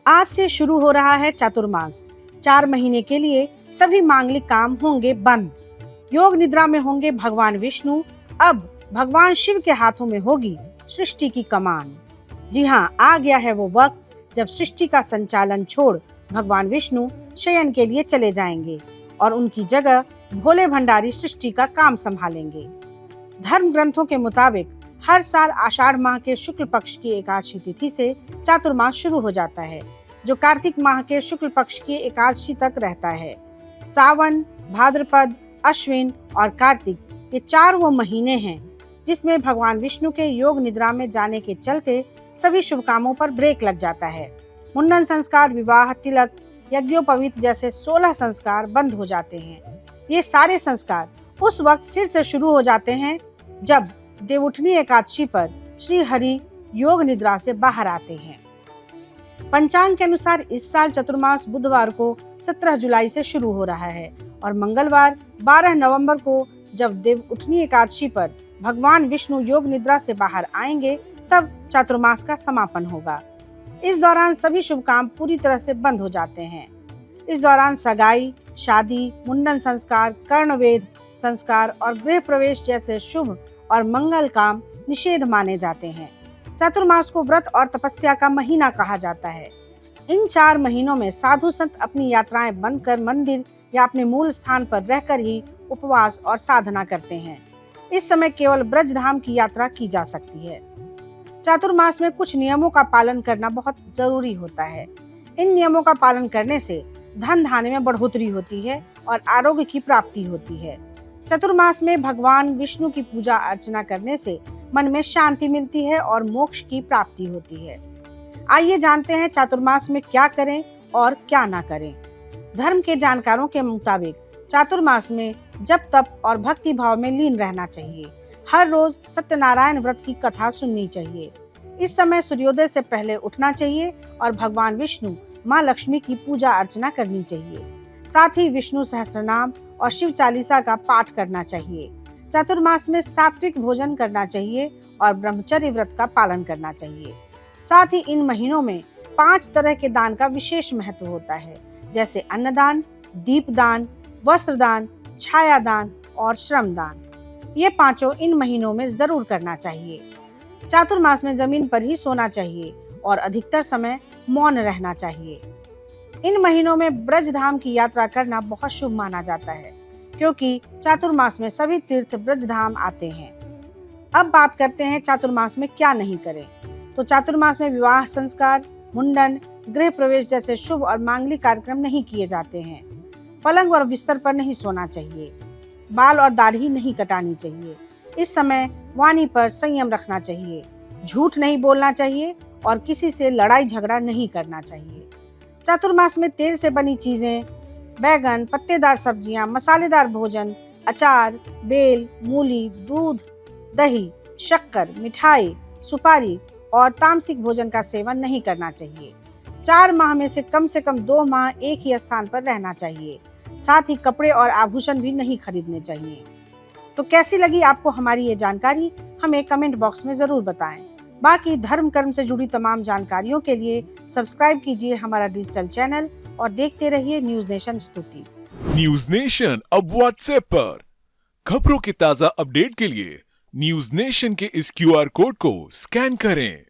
आज से शुरू हो रहा है चातुर्मास। 4 महीने के लिए सभी मांगलिक काम होंगे बंद। योग निद्रा में होंगे भगवान विष्णु। अब भगवान शिव के हाथों में होगी सृष्टि की कमान। जी हाँ, आ गया है वो वक्त जब सृष्टि का संचालन छोड़ भगवान विष्णु शयन के लिए चले जाएंगे और उनकी जगह भोले भंडारी सृष्टि का काम संभालेंगे। धर्म ग्रंथों के मुताबिक हर साल आषाढ़ माह के शुक्ल पक्ष की एकादशी तिथि से चातुर्मास शुरू हो जाता है, जो कार्तिक माह के शुक्ल पक्ष की एकादशी तक रहता है। सावन, भाद्रपद, अश्विन और कार्तिक ये 4 वो महीने हैं जिसमें भगवान विष्णु के योग निद्रा में जाने के चलते सभी शुभ कामों पर ब्रेक लग जाता है। मुंडन संस्कार, विवाह, तिलक, यज्ञोपवीत जैसे 16 संस्कार बंद हो जाते हैं। ये सारे संस्कार उस वक्त फिर से शुरू हो जाते हैं जब देवउठनी एकादशी पर श्री हरि योग निद्रा से बाहर आते हैं। पंचांग के अनुसार इस साल चतुर्मास बुधवार को 17 जुलाई से शुरू हो रहा है और मंगलवार 12 नवंबर को जब देवउठनी एकादशी पर भगवान विष्णु योग निद्रा से बाहर आएंगे तब चातुर्मास का समापन होगा। इस दौरान सभी शुभ काम पूरी तरह से बंद हो जाते हैं। इस दौरान सगाई, शादी, मुंडन संस्कार, कर्णवेध संस्कार और गृह प्रवेश जैसे शुभ और मंगल काम निषेध माने जाते हैं। चातुर्मास को व्रत और तपस्या का महीना कहा जाता है। इन 4 महीनों में साधु संत अपनी यात्राएं बंद कर मंदिर या अपने मूल स्थान पर रहकर ही उपवास और साधना करते हैं। इस समय केवल ब्रज धाम की यात्रा की जा सकती है। चातुर्मास में कुछ नियमों का पालन करना बहुत जरूरी होता है। इन नियमों का पालन करने से धन धान्य में बढ़ोतरी होती है और आरोग्य की प्राप्ति होती है। चतुर्मास में भगवान विष्णु की पूजा अर्चना करने से मन में शांति मिलती है और मोक्ष की प्राप्ति होती है। आइए जानते हैं चातुर्मास में क्या करें और क्या ना करें। धर्म के जानकारों के मुताबिक चातुर्मास में जप, तप और भक्ति भाव में लीन रहना चाहिए। हर रोज सत्यनारायण व्रत की कथा सुननी चाहिए। इस समय सूर्योदय से पहले उठना चाहिए और भगवान विष्णु, माँ लक्ष्मी की पूजा अर्चना करनी चाहिए। साथ ही विष्णु सहस्त्रनाम और शिव चालीसा का पाठ करना चाहिए। चातुर्मास में सात्विक भोजन करना चाहिए और ब्रह्मचर्य व्रत का पालन करना चाहिए। साथ ही इन महीनों में 5 तरह के दान का विशेष महत्व होता है, जैसे अन्नदान, दीपदान, वस्त्रदान, छायादान और श्रमदान। ये 5 इन महीनों में जरूर करना चाहिए। चातुर्मास में जमीन पर ही सोना चाहिए और अधिकतर समय मौन रहना चाहिए। इन महीनों में ब्रज धाम की यात्रा करना बहुत शुभ माना जाता है, क्योंकि चातुर्मास में सभी तीर्थ ब्रज धाम आते हैं। अब बात करते हैं चातुर्मास में क्या नहीं करें। तो चातुर्मास में विवाह संस्कार, मुंडन, गृह प्रवेश जैसे शुभ और मांगलिक कार्यक्रम नहीं किए जाते हैं। पलंग और बिस्तर पर नहीं सोना चाहिए। बाल और दाढ़ी नहीं कटानी चाहिए। इस समय वाणी पर संयम रखना चाहिए। झूठ नहीं बोलना चाहिए और किसी से लड़ाई झगड़ा नहीं करना चाहिए। चातुर्मास में तेल से बनी चीजें, बैगन, पत्तेदार सब्जियां, मसालेदार भोजन, अचार, बेल, मूली, दूध, दही, शक्कर, मिठाई, सुपारी और तामसिक भोजन का सेवन नहीं करना चाहिए। 4 माह में से कम 2 माह एक ही स्थान पर रहना चाहिए। साथ ही कपड़े और आभूषण भी नहीं खरीदने चाहिए। तो कैसी लगी आपको हमारी ये जानकारी, हमें कमेंट बॉक्स में जरूर बताएं। बाकी धर्म कर्म से जुड़ी तमाम जानकारियों के लिए सब्सक्राइब कीजिए हमारा डिजिटल चैनल और देखते रहिए न्यूज नेशन स्तुति। न्यूज नेशन अब व्हाट्सएप पर खबरों के ताजा अपडेट के लिए न्यूज नेशन के इस QR कोड को स्कैन करें।